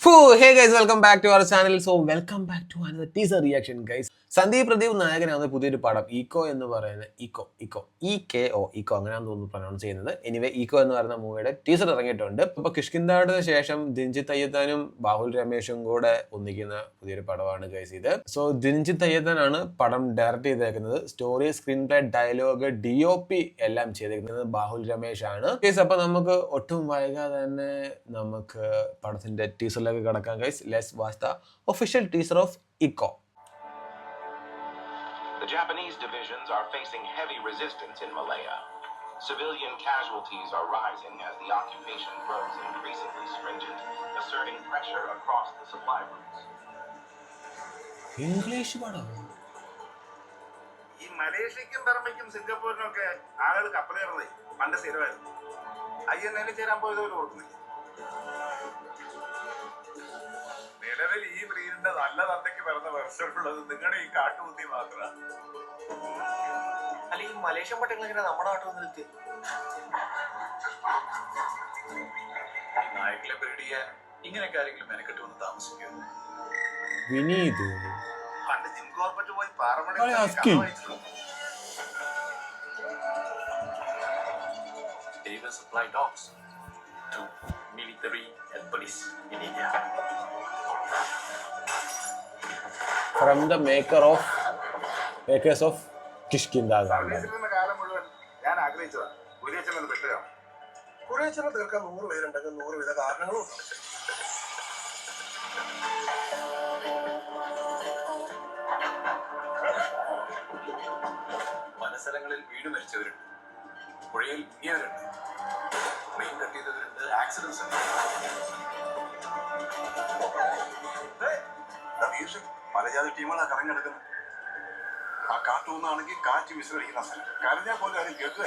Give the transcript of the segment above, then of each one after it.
Hey guys, welcome back to our channel. So welcome back to another teaser reaction guys. Sandeep Pradeep നായകനാവുന്ന പുതിയൊരു പടം ഈക്കോ എന്ന് പറയുന്ന ഈക്കോ അങ്ങനെയാണെന്ന് തോന്നുന്നു പ്രൊനൗൺസ് ചെയ്യുന്നത്. എനിവേ ഈക്കോ എന്ന് പറയുന്ന മൂവിയുടെ ടീസർ ഇറങ്ങിയിട്ടുണ്ട്. അപ്പോൾ കിഷ്കിന്ധാടിന് ശേഷം ദിൻജിത്ത് അയ്യത്താനും ബാഹുൽ രമേശും കൂടെ ഒന്നിക്കുന്ന പുതിയൊരു പടമാണ് ഗൈസ് ഇത്. സോ ദിൻജിത്ത് അയ്യത്താനാണ് പടം ഡയറക്റ്റ് ചെയ്തേക്കുന്നത്. Story, screen play, dialogue, DOP എല്ലാം ചെയ്തേക്കുന്നത് ബാഹുൽ രമേശ് ആണ് ഗൈസ്. അപ്പോൾ നമുക്ക് ഒട്ടും വൈകാതെ തന്നെ നമുക്ക് പടത്തിന്റെ ടീസറിലേക്ക് കടക്കാം guys. Let's watch the official teaser of Eeco. The Japanese divisions are facing heavy resistance in Malaya. Civilian casualties are rising as the occupation grows increasingly stringent, asserting pressure across the supply routes. English padam. ഈ മലേഷ്യക്കും ബർമയ്ക്കും സിംഗപ്പൂരിനും ഒക്കെ ആളുകൾ കപ്പലേറുന്നത് പണ്ട് സ്ഥിരമായിരുന്നു. INA ചേരാൻ പോയത് പോലും ഓർക്കുന്നില്ല. നിലവിൽ ഈ ബ്രീഡിന്റെ നല്ല തന്തയ്ക്ക് പിറന്ന വർഷമുള്ളത് നിങ്ങളുടെ ഈ കാട്ടുകുത്തി മാത്രമാണ്. അല്ലെങ്കിൽ മലേഷ്യൻ പട്ടങ്ങൾ ഇങ്ങനെ നമ്മുടെ നാട്ടിൽ വന്നിട്ട് നായകളെ ബ്രീഡ് ചെയ്യാൻ ഇങ്ങനെയൊക്കെ ആരെങ്കിലും മെനക്കെട്ട് വന്ന് താമസിക്കുന്നു. വിനീത് പണ്ട് ജിം കോർപ്പറ്റ് പോയി പാറമട supply dogs to military and police in India. From the makers of Kishkindha Kandam. കാലം മുഴുവൻ ഞാൻ ആഗ്രഹിച്ചതാണ് കുരിയച്ചനെ പെട്ടുകയാണ്. കുരിയച്ചനെ തീർക്കാൻ 100 പേരുണ്ടെങ്കിൽ 100 വിധ കാരണങ്ങളും ഉണ്ട്. വനസ്ഥലങ്ങളിൽ വീട് മരിച്ചവരുണ്ട്, പുഴയിൽ മുങ്ങിയവരുണ്ട്, ട്രെയിൻ കട്ടിയവരുണ്ട്, ആക്സിഡൻസ് ഉണ്ട്. പലജാതി ടീമുകളാ കറങ്ങിടക്കുന്നത്. ആ കാട്ടുകൊന്നാണെങ്കിൽ കാറ്റ് വിശ്രമിക്കുന്ന സ്ഥലം. കരഞ്ഞാൽ പോലും ആരും കേൾക്കുക.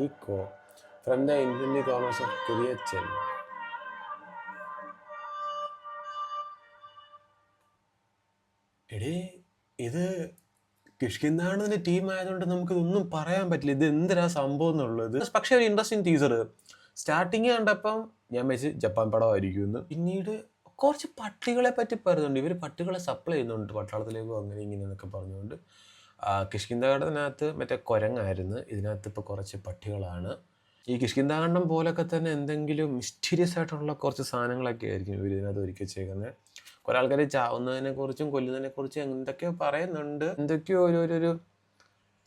Eeco from the infinity commerce of Kuriachan. എടേ, ഇത് കിഷ്കിന്ധാടിന്റെ ടീം ആയതുകൊണ്ട് നമുക്കിതൊന്നും പറയാൻ പറ്റില്ല. ഇത് എന്തിനാ സംഭവം എന്നുള്ളത്. പക്ഷെ ഒരു ഇൻട്രസ്റ്റിംഗ് ടീസർ. സ്റ്റാർട്ടിങ് കണ്ടപ്പം ഞാൻ വെച്ച് ജപ്പാൻ പടമായിരിക്കും എന്ന്. പിന്നീട് കുറച്ച് പട്ടികളെ പറ്റി പറയുന്നുണ്ട്. ഇവർ പട്ടികളെ സപ്ലൈ ചെയ്യുന്നുണ്ട് പട്ടാളത്തിലേക്കോ അങ്ങനെ ഇങ്ങനെ എന്നൊക്കെ പറഞ്ഞുകൊണ്ട്. കിഷ്കിന്ധാടിനകത്ത് മറ്റേ കുരങ്ങായിരുന്നു, ഇതിനകത്ത് ഇപ്പോൾ കുറച്ച് പട്ടികളാണ്. ഈ കിഷ്കിന്ധാഖണ്ഡം പോലൊക്കെ തന്നെ എന്തെങ്കിലും മിസ്റ്റീരിയസ് ആയിട്ടുള്ള കുറച്ച് സാധനങ്ങളൊക്കെ ആയിരിക്കും ഇവർ ഇതിനകത്ത് ഒരുക്കി വെച്ചേക്കുന്നത്. കുറെ ആൾക്കാർ ചാവുന്നതിനെ കുറിച്ചും കൊല്ലുന്നതിനെ കുറിച്ചും എന്തൊക്കെയോ പറയുന്നുണ്ട്. എന്തൊക്കെയോ ഒരു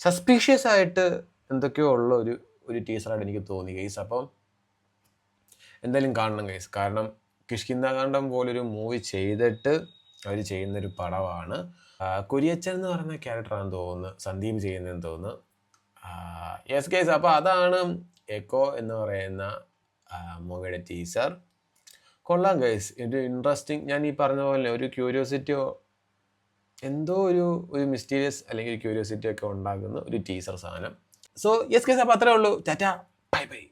സസ്പീഷ്യസ് ആയിട്ട് എന്തൊക്കെയോ ഉള്ള ഒരു ടീച്ചറായിട്ട് എനിക്ക് തോന്നി ഗൈസ്. അപ്പം എന്തായാലും കാണണം ഗൈസ്. കാരണം കിഷ്കിന്ധാഖണ്ഡം പോലൊരു മൂവി ചെയ്തിട്ട് അവർ ചെയ്യുന്നൊരു പടമാണ്. കുരിയച്ചൻ എന്ന് പറയുന്ന ക്യാരക്ടറാണെന്ന് തോന്നുന്നു സന്ദീപ് ചെയ്യുന്നതെന്ന് തോന്നുന്നു. യെസ് ഗൈസ്, അപ്പോൾ അതാണ് എക്കോ എന്ന് പറയുന്ന മൂവിയുടെ ടീസർ. കൊള്ളാം ഗൈസ്, ഒരു ഇൻട്രസ്റ്റിംഗ്. ഞാൻ ഈ പറഞ്ഞ പോലെ ഒരു ക്യൂരിയോസിറ്റിയോ എന്തോ ഒരു മിസ്റ്റീരിയസ് അല്ലെങ്കിൽ ക്യൂരിയോസിറ്റി ഒക്കെ ഉണ്ടാക്കുന്ന ഒരു ടീസർ സാധനം. സോ യെസ് ഗൈസ്, അപ്പോൾ അത്രേ ഉള്ളൂ. Tata, bye bye.